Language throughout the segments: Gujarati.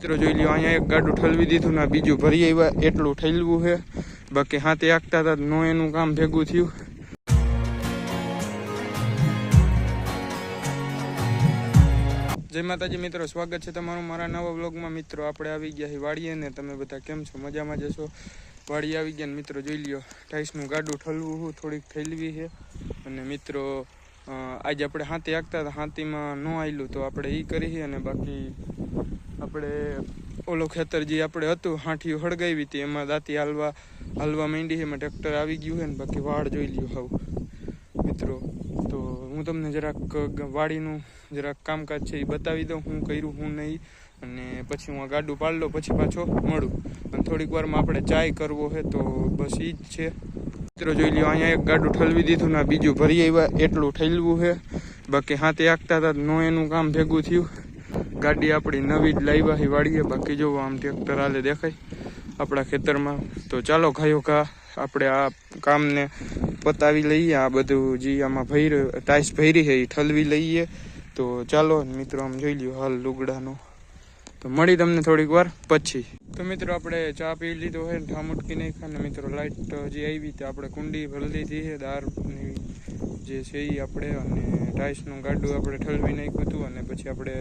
મિત્રો જોઈ લ્યો, અહીંયા એક ગાડું ઠલવી દીધું ને બીજું ભરી આવ્યા, એટલું ઠલવું છે. બાકી હાથે આગતા હતા નો એનું કામ ભેગું થયું. જય માતાજી મિત્રો, સ્વાગત છે તમારું મારા નવા વ્લોગમાં. મિત્રો આપણે આવી ગયા છીએ વાડીએ ને તમે બધા કેમ છો? મજામાં જશો? વાડી આવી ગયા ને મિત્રો જોઈ લ્યો, ટાઈસનું ગાડું ઠલવું થોડીક ઠલવી છે. અને મિત્રો આજે આપણે હાથી આગતા હતા, હાથીમાં ન આવેલું તો આપણે એ કરી. અને બાકી આપણે ઓલો ખેતર જે આપણે હતું હાંઠીઓ હળગાવી હતી એમાં દાંતી હાલવા માંડી છે. એમાં ટ્રેક્ટર આવી ગયું છે ને બાકી વાડ જોઈ લ્યો હાવ મિત્રો. તો હું તમને જરાક વાડીનું જરાક કામકાજ છે એ બતાવી દઉં, હું કર્યું હું નહીં. અને પછી હું આ ગાડું પાડી લઉં, પછી પાછો મળું. અને થોડીક વારમાં આપણે ચાય કરવો છે તો બસ એ જ છે. મિત્રો જોઈ લ્યો, અહીંયા એક ગાડું ઠલવી દીધું ને બીજું ભરી આવ્યા, એટલું ઠલવું છે. બાકી હાથે આગતા હતા નો એનું કામ ભેગું થયું. ગાડી આપણી નવી જ લાવ્યા છે વાડીએ. બાકી જો આમ ટ્રેક્ટર હાલે દેખાય આપણા ખેતરમાં. તો ચાલો ખાયો ખા આપણે આ કામને પતાવી લઈએ. આ બધું જે આમાં ટાઈસ ભરી છે એ ઠલવી લઈએ. તો ચાલો મિત્રો, આમ જોઈ લ્યો હાલ લુગડાનો. તો મળી તમને થોડીક વાર પછી. તો મિત્રો આપણે ચા પી લીધો હોય ને ઠા મૂટકી નાખ્યા ને મિત્રો લાઇટ જે આવી તે આપણે કુંડી ભરી લીધી છે દાળની જે છે એ આપણે. અને ટાઈસનું ગાડું આપણે ઠલવી નાખ્યું હતું અને પછી આપણે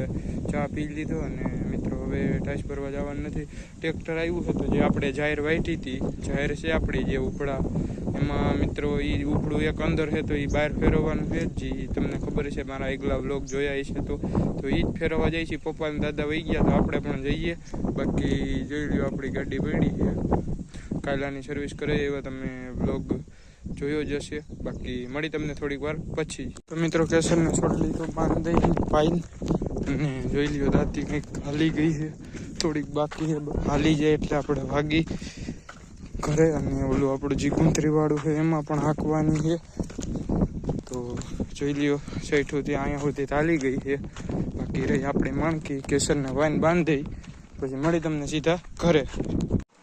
ચા પી લીધો. અને મિત્રો હવે ટાઈસ ભરવા જવાનું નથી, ટ્રેક્ટર આવ્યું હતું જે આપણે જાહેર વાટી હતી. જાહેર છે આપણી જે ઉપડા, એમાં મિત્રો એ ઉપડું એક અંદર છે તો એ બહાર ફેરવવાનું છે. જે તમને ખબર છે, મારા એકલા વ્લોગ જોયા છે તો એ જ ફેરવવા જાય છે. પપ્પા ને દાદા વહી ગયા તો આપણે પણ જઈએ. બાકી જોઈ લ્યો આપણી ગાડી પડી છે, કાયલાની સર્વિસ કરે એવા તમે વ્લોગ જોયો જ હશે. બાકી મળી તમને થોડીક વાર પછી. તો મિત્રો કેસરને છોડલી તો બાંધી પાઈને અને જોઈ લ્યો દાંતી કંઈક હાલી ગઈ છે, થોડીક બાકી છે. હાલી જાય એટલે આપણે ભાગી ઘરે. અને ઓલું આપણું જે કુંતરી વાળું છે એમાં પણ હાંકવાની છે. તો જોઈ લ્યો સૈઠું ત્યાં અહીંયા સુધી હાલી ગઈ છે. બાકી રહી આપણી માણકી કેસરને વાઈન બાંધી પછી મળી તમને સીધા ઘરે.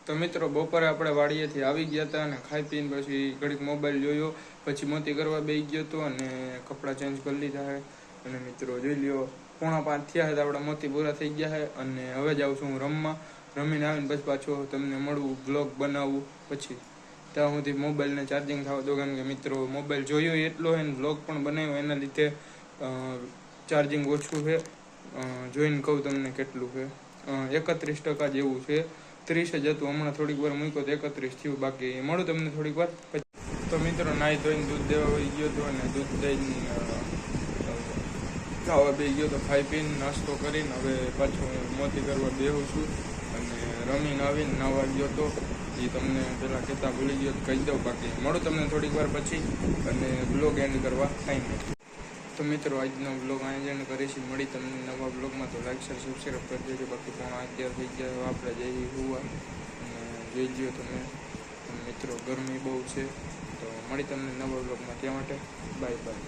તો મિત્રો બપોરે આપણે વાડીએથી આવી ગયા હતા અને ખાઈ પીને પછી ઘડીક મોબાઈલ જોયો, પછી મોતી કરવા બેસી ગયો હતો અને કપડાં ચેન્જ કરી લીધા છે. અને મિત્રો જોઈ લ્યો 4:45 થયા છે તો આપણા મોતી પૂરા થઈ ગયા છે. અને હવે જાઉં છું હું રમવા. રમીને આવીને પછી પાછો તમને મળવું, બ્લોગ બનાવવું. પછી ત્યાં સુધી મોબાઈલને ચાર્જિંગ થવા દો, કારણ કે મિત્રો મોબાઈલ જોયો એટલો હોય ને બ્લોગ પણ બનાવ્યો એના લીધે ચાર્જિંગ ઓછું છે. જોઈને કહું તમને કેટલું છે, 31% જેવું છે. 30 જ હતું, હમણાં થોડીક વાર મૂક્યો તો 31 થયું. બાકી મળું તમને થોડીક વાર પછી. તો મિત્રો નાહી ધોઈને દૂધ દેવા વહી ગયો હતો અને દૂધ દઈને ખાવા બે ગયો તો ખાઈ પીને નાસ્તો કરીને હવે પાછું મોતી કરવા બેહું છું. અને રમીને આવીને નાવા ગયો તો એ તમને પહેલાં કહેતા ભૂલી ગયો તો કહી દઉં. બાકી મળું તમને થોડીક વાર પછી અને બ્લોગ એન્ડ કરવા ટાઈમ. તો મિત્રો આજનો બ્લોગ અહીંયા એન્ડ કરીશું. મળી તમને નવા બ્લોગમાં. તો લાઈક શેર સબસ્ક્રાઈબ કરી દેજો. બાકી પણ અત્યારે થઈ ગયા આપણે જઈએ હોવા અને જોઈ લ્યો તમે મિત્રો ગરમી બહુ છે. તો મળી તમને નવા બ્લોગમાં, ત્યાં માટે બાય બાય.